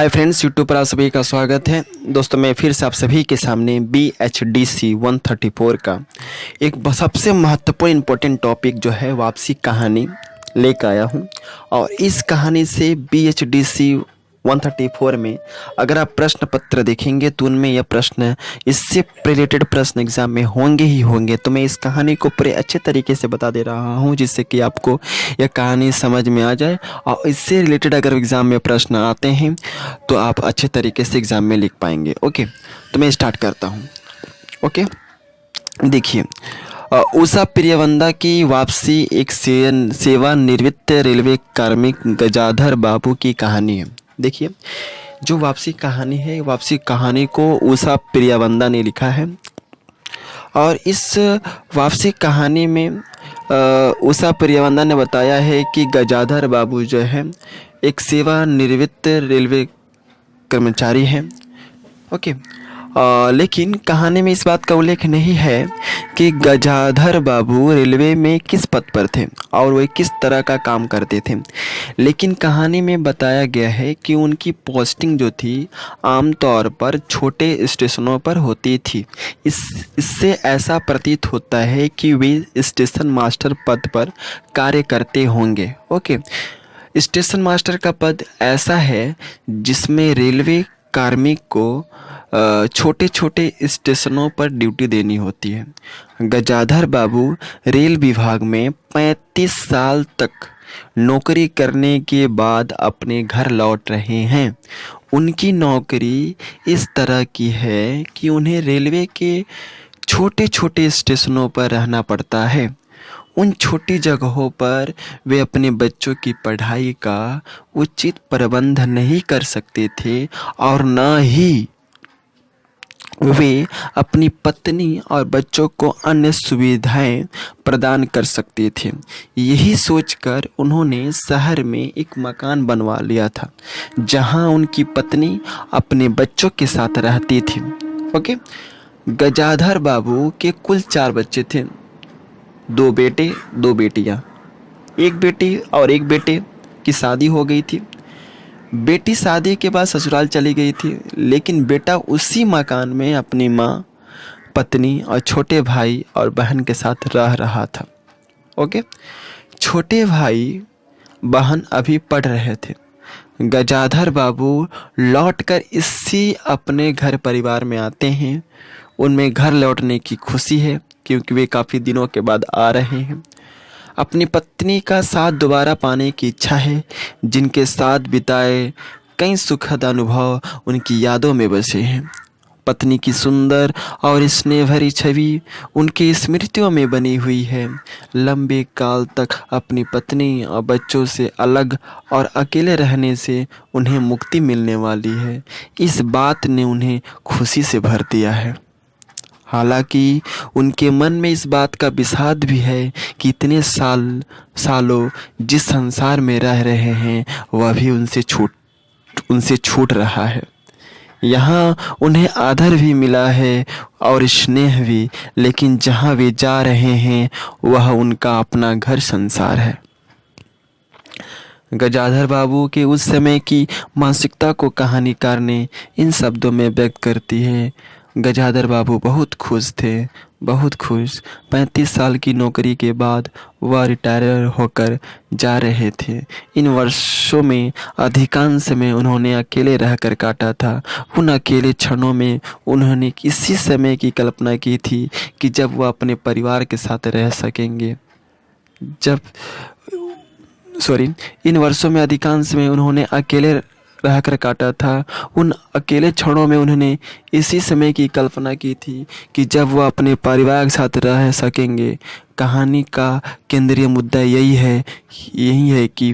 Hi friends, YouTube पर आप सभी का स्वागत है। दोस्तों, मैं फिर से आप सभी के सामने BHDC 134 का एक सबसे महत्वपूर्ण इम्पोर्टेंट टॉपिक जो है वापसी कहानी लेकर आया हूँ। और इस कहानी से BHDC 134 में अगर आप प्रश्न पत्र देखेंगे तो उनमें यह प्रश्न, इससे रिलेटेड प्रश्न एग्जाम में होंगे ही होंगे। तो मैं इस कहानी को पूरे अच्छे तरीके से बता दे रहा हूँ जिससे कि आपको यह कहानी समझ में आ जाए, और इससे रिलेटेड अगर एग्ज़ाम में प्रश्न आते हैं तो आप अच्छे तरीके से एग्ज़ाम में लिख पाएंगे। ओके, तो मैं स्टार्ट करता हूँ। ओके, देखिए, उषा प्रियवंदा की वापसी एक सेवानिवृत्त रेलवे कार्मिक गजाधर बाबू की कहानी है। देखिए, जो वापसी कहानी है, वापसी कहानी को उषा प्रियवंदा ने लिखा है। और इस वापसी कहानी में उषा प्रियवंदा ने बताया है कि गजाधर बाबू जो है एक सेवानिवृत्त रेलवे कर्मचारी हैं। ओके, लेकिन कहानी में इस बात का उल्लेख नहीं है कि गजाधर बाबू रेलवे में किस पद पर थे और वे किस तरह का काम करते थे। लेकिन कहानी में बताया गया है कि उनकी पोस्टिंग जो थी आमतौर पर छोटे स्टेशनों पर होती थी। इससे ऐसा प्रतीत होता है कि वे स्टेशन मास्टर पद पर कार्य करते होंगे। ओके, स्टेशन मास्टर का पद ऐसा है जिसमें रेलवे कार्मिक को छोटे छोटे स्टेशनों पर ड्यूटी देनी होती है। गजाधर बाबू रेल विभाग में 35 साल तक नौकरी करने के बाद अपने घर लौट रहे हैं। उनकी नौकरी इस तरह की है कि उन्हें रेलवे के छोटे छोटे स्टेशनों पर रहना पड़ता है। उन छोटी जगहों पर वे अपने बच्चों की पढ़ाई का उचित प्रबंध नहीं कर सकते थे और न ही वे अपनी पत्नी और बच्चों को अन्य सुविधाएं प्रदान कर सकते थे। यही सोचकर उन्होंने शहर में एक मकान बनवा लिया था जहां उनकी पत्नी अपने बच्चों के साथ रहती थी। ओके, गजाधर बाबू के कुल 4 बच्चे थे, 2 बेटे 2 बेटियां। एक बेटी और एक बेटे की शादी हो गई थी। बेटी शादी के बाद ससुराल चली गई थी, लेकिन बेटा उसी मकान में अपनी माँ, पत्नी और छोटे भाई और बहन के साथ रह रहा था। ओके, छोटे भाई बहन अभी पढ़ रहे थे। गजाधर बाबू लौटकर इसी अपने घर परिवार में आते हैं। उनमें घर लौटने की खुशी है क्योंकि वे काफ़ी दिनों के बाद आ रहे हैं। अपनी पत्नी का साथ दोबारा पाने की इच्छा है, जिनके साथ बिताए कई सुखद अनुभव उनकी यादों में बसे हैं। पत्नी की सुंदर और स्नेह भरी छवि उनकी स्मृतियों में बनी हुई है। लंबे काल तक अपनी पत्नी और बच्चों से अलग और अकेले रहने से उन्हें मुक्ति मिलने वाली है। इस बात ने उन्हें खुशी से भर दिया है। हालांकि उनके मन में इस बात का विषाद भी है कि इतने सालों जिस संसार में रह रहे हैं वह भी उनसे छूट रहा है। यहाँ उन्हें आदर भी मिला है और स्नेह भी, लेकिन जहाँ वे जा रहे हैं वह उनका अपना घर संसार है। गजाधर बाबू के उस समय की मानसिकता को कहानीकार ने इन शब्दों में व्यक्त करती है। गजाधर बाबू बहुत खुश थे, बहुत खुश। 35 साल की नौकरी के बाद वह रिटायर होकर जा रहे थे। इन वर्षों में अधिकांश समय उन्होंने अकेले रहकर काटा था। उन अकेले क्षणों में उन्होंने किसी समय की कल्पना की थी कि जब वह अपने परिवार के साथ रह सकेंगे। इन वर्षों में अधिकांश में उन्होंने अकेले रहकर काटा था। उन अकेले क्षणों में उन्होंने इसी समय की कल्पना की थी कि जब वह अपने परिवार के साथ रह सकेंगे। कहानी का केंद्रीय मुद्दा यही है कि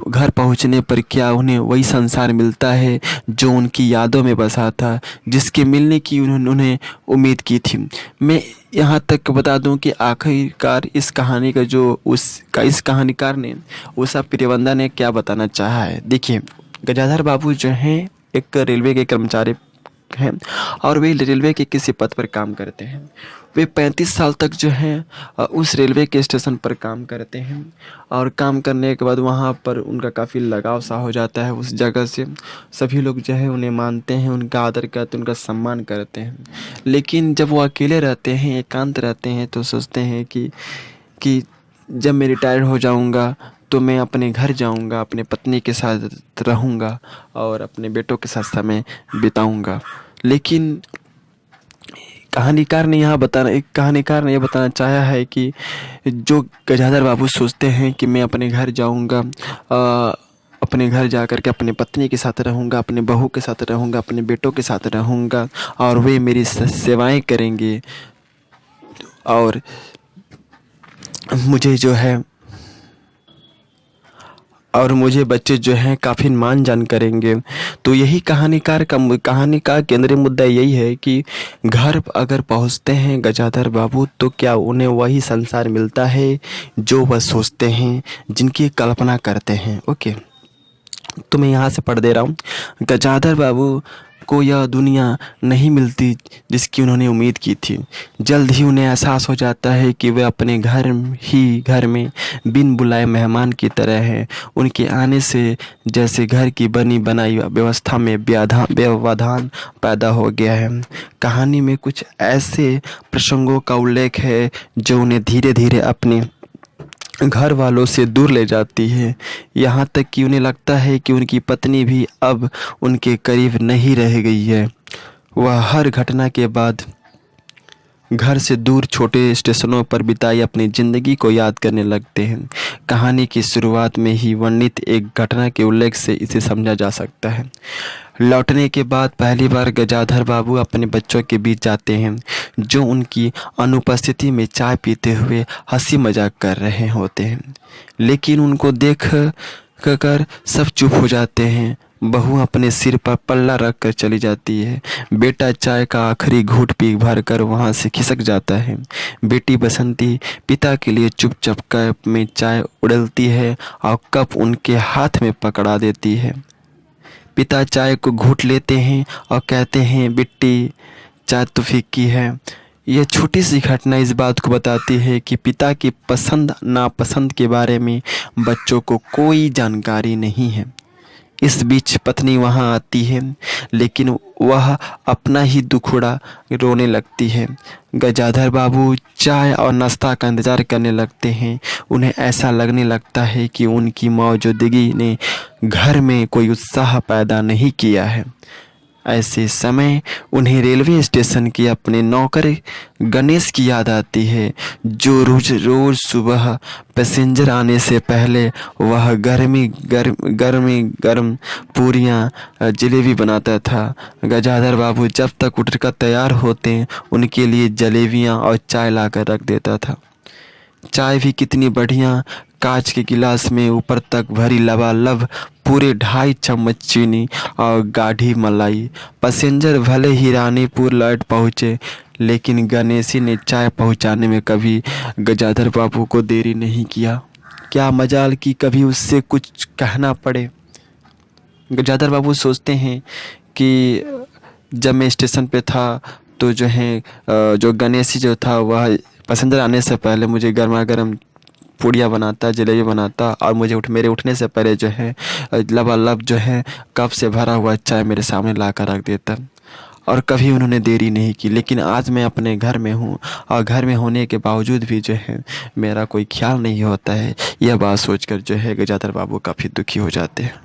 घर पहुंचने पर क्या उन्हें वही संसार मिलता है जो उनकी यादों में बसा था, जिसके मिलने की उन्होंने उम्मीद की थी। मैं यहाँ तक बता दूं कि आखिरकार इस कहानी का इस कहानीकार ने, उषा प्रियवंदा ने क्या बताना चाहा है। देखिए, गजाधर बाबू जो हैं एक रेलवे के कर्मचारी हैं और वे रेलवे के किसी पद पर काम करते हैं। वे 35 साल तक जो है उस रेलवे के स्टेशन पर काम करते हैं और काम करने के बाद वहाँ पर उनका काफ़ी लगाव सा हो जाता है उस जगह से। सभी लोग जो है उन्हें मानते हैं, उनका आदर करते हैं, उनका सम्मान करते हैं। लेकिन जब वो अकेले रहते हैं, एकांत रहते हैं, तो सोचते हैं कि जब मैं रिटायर हो जाऊंगा तो मैं अपने घर जाऊंगा, अपने पत्नी के साथ रहूंगा और अपने बेटों के साथ समय बिताऊंगा। लेकिन कहानीकार ने ये बताना चाहा है कि जो गजाधर बाबू सोचते हैं कि मैं अपने घर जाऊंगा, अपने घर जा कर के अपने पत्नी के साथ रहूंगा, अपने बहू के साथ रहूंगा, अपने बेटों के साथ रहूंगा और वे मेरी सेवाएं करेंगे और मुझे जो है और मुझे बच्चे जो हैं काफ़ी मान जान करेंगे। तो यही कहानी का केंद्रीय मुद्दा यही है कि घर अगर पहुंचते हैं गजाधर बाबू तो क्या उन्हें वही संसार मिलता है जो वह सोचते हैं, जिनकी कल्पना करते हैं। ओके, तो मैं यहाँ से पढ़ दे रहा हूँ। गजाधर बाबू को यह दुनिया नहीं मिलती जिसकी उन्होंने उम्मीद की थी। जल्द ही उन्हें एहसास हो जाता है कि वे अपने घर में बिन बुलाए मेहमान की तरह हैं। उनके आने से जैसे घर की बनी बनाई व्यवस्था में व्यवधान पैदा हो गया है। कहानी में कुछ ऐसे प्रसंगों का उल्लेख है जो उन्हें धीरे धीरे अपने घर वालों से दूर ले जाती है। यहाँ तक कि उन्हें लगता है कि उनकी पत्नी भी अब उनके करीब नहीं रह गई है। वह हर घटना के बाद घर से दूर छोटे स्टेशनों पर बिताई अपनी ज़िंदगी को याद करने लगते हैं। कहानी की शुरुआत में ही वर्णित एक घटना के उल्लेख से इसे समझा जा सकता है। लौटने के बाद पहली बार गजाधर बाबू अपने बच्चों के बीच जाते हैं, जो उनकी अनुपस्थिति में चाय पीते हुए हंसी मजाक कर रहे होते हैं। लेकिन उनको देख कर सब चुप हो जाते हैं। बहू अपने सिर पर पल्ला रख कर चली जाती है। बेटा चाय का आखिरी घूंट पी भर कर वहाँ से खिसक जाता है। बेटी बसंती पिता के लिए चुपचाप कप में चाय उड़लती है और कप उनके हाथ में पकड़ा देती है। पिता चाय को घूंट लेते हैं और कहते हैं, बिट्टी चाय तो फीकी है। यह छोटी सी घटना इस बात को बताती है कि पिता की पसंद नापसंद के बारे में बच्चों को कोई जानकारी नहीं है। इस बीच पत्नी वहां आती है, लेकिन वह अपना ही दुखड़ा रोने लगती है। गजाधर बाबू चाय और नाश्ता का इंतज़ार करने लगते हैं। उन्हें ऐसा लगने लगता है कि उनकी मौजूदगी ने घर में कोई उत्साह पैदा नहीं किया है। ऐसे समय उन्हें रेलवे स्टेशन के अपने नौकर गणेश की याद आती है, जो रोज सुबह पैसेंजर आने से पहले वह गर्म पूरियां जलेबी बनाता था। गजाधर बाबू जब तक उठकर तैयार होते उनके लिए जलेबियां और चाय लाकर रख देता था। चाय भी कितनी बढ़िया, कांच के गिलास में ऊपर तक भरी लबालब पूरे 2.5 चम्मच चीनी और गाढ़ी मलाई। पैसेंजर भले ही रानीपुर लौट पहुँचे, लेकिन गणेशी ने चाय पहुँचाने में कभी गजाधर बाबू को देरी नहीं किया। क्या मजाल कि कभी उससे कुछ कहना पड़े। गजाधर बाबू सोचते हैं कि जब मैं स्टेशन पे था तो जो है जो गणेशी जो था वह पैसेंजर आने से पहले मुझे गर्मा गर्म पूड़ियाँ बनाता, जलेबी बनाता और मुझे मेरे उठने से पहले जो है लबालब जो है कप से भरा हुआ चाय मेरे सामने ला कर रख देता और कभी उन्होंने देरी नहीं की। लेकिन आज मैं अपने घर में हूँ और घर में होने के बावजूद भी जो है मेरा कोई ख्याल नहीं होता है। यह बात सोचकर जो है गजाधर बाबू काफ़ी दुखी हो जाते हैं।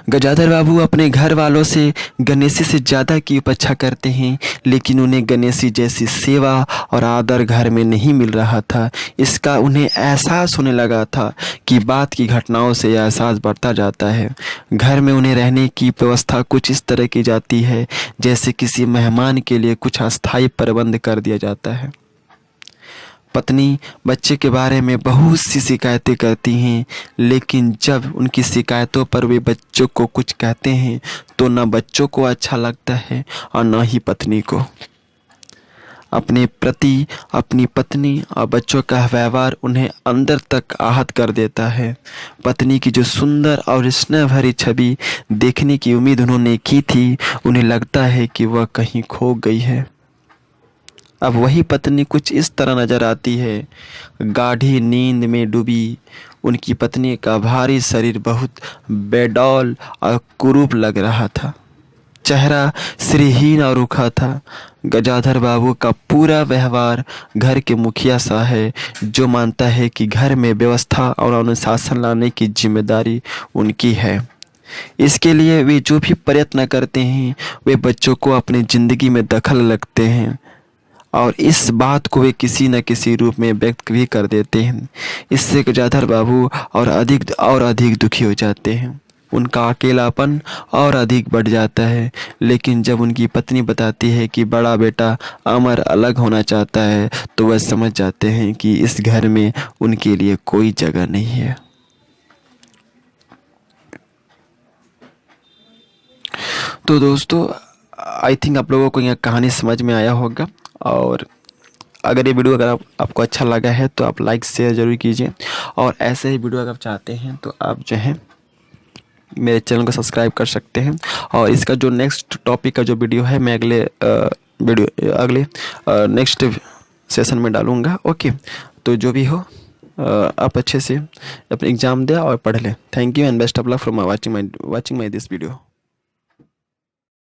गजाधर बाबू अपने घर वालों से गणेशी से ज़्यादा की उपेक्षा करते हैं, लेकिन उन्हें गणेशी जैसी सेवा और आदर घर में नहीं मिल रहा था। इसका उन्हें एहसास होने लगा था कि बात की घटनाओं से यह एहसास बढ़ता जाता है। घर में उन्हें रहने की व्यवस्था कुछ इस तरह की जाती है जैसे किसी मेहमान के लिए कुछ अस्थायी प्रबंध कर दिया जाता है। पत्नी बच्चे के बारे में बहुत सी शिकायतें करती हैं, लेकिन जब उनकी शिकायतों पर वे बच्चों को कुछ कहते हैं तो न बच्चों को अच्छा लगता है और न ही पत्नी को। अपने प्रति अपनी पत्नी और बच्चों का व्यवहार उन्हें अंदर तक आहत कर देता है। पत्नी की जो सुंदर और स्नेह भरी छवि देखने की उम्मीद उन्होंने की थी, उन्हें लगता है कि वह कहीं खो गई है। अब वही पत्नी कुछ इस तरह नजर आती है। गाढ़ी नींद में डूबी उनकी पत्नी का भारी शरीर बहुत बेडौल और कुरूप लग रहा था। चेहरा श्रीहीन और रूखा था। गजाधर बाबू का पूरा व्यवहार घर के मुखिया सा है, जो मानता है कि घर में व्यवस्था और अनुशासन लाने की जिम्मेदारी उनकी है। इसके लिए वे जो भी प्रयत्न करते हैं, वे बच्चों को अपनी जिंदगी में दखल लगते हैं और इस बात को वे किसी न किसी रूप में व्यक्त भी कर देते हैं। इससे गजाधर बाबू और अधिक दुखी हो जाते हैं। उनका अकेलापन और अधिक बढ़ जाता है। लेकिन जब उनकी पत्नी बताती है कि बड़ा बेटा अमर अलग होना चाहता है, तो वह समझ जाते हैं कि इस घर में उनके लिए कोई जगह नहीं है। तो दोस्तों, आई थिंक आप लोगों को यह कहानी समझ में आया होगा। और अगर ये वीडियो अगर आपको अच्छा लगा है तो आप लाइक शेयर ज़रूर कीजिए। और ऐसे ही वीडियो अगर आप चाहते हैं तो आप जो है मेरे चैनल को सब्सक्राइब कर सकते हैं। और इसका जो नेक्स्ट टॉपिक का जो वीडियो है मैं अगले नेक्स्ट सेशन में डालूँगा। ओके, तो जो भी हो आप अच्छे से अपने एग्ज़ाम दें और पढ़ लें। Thank you and best of luck for watching my this video.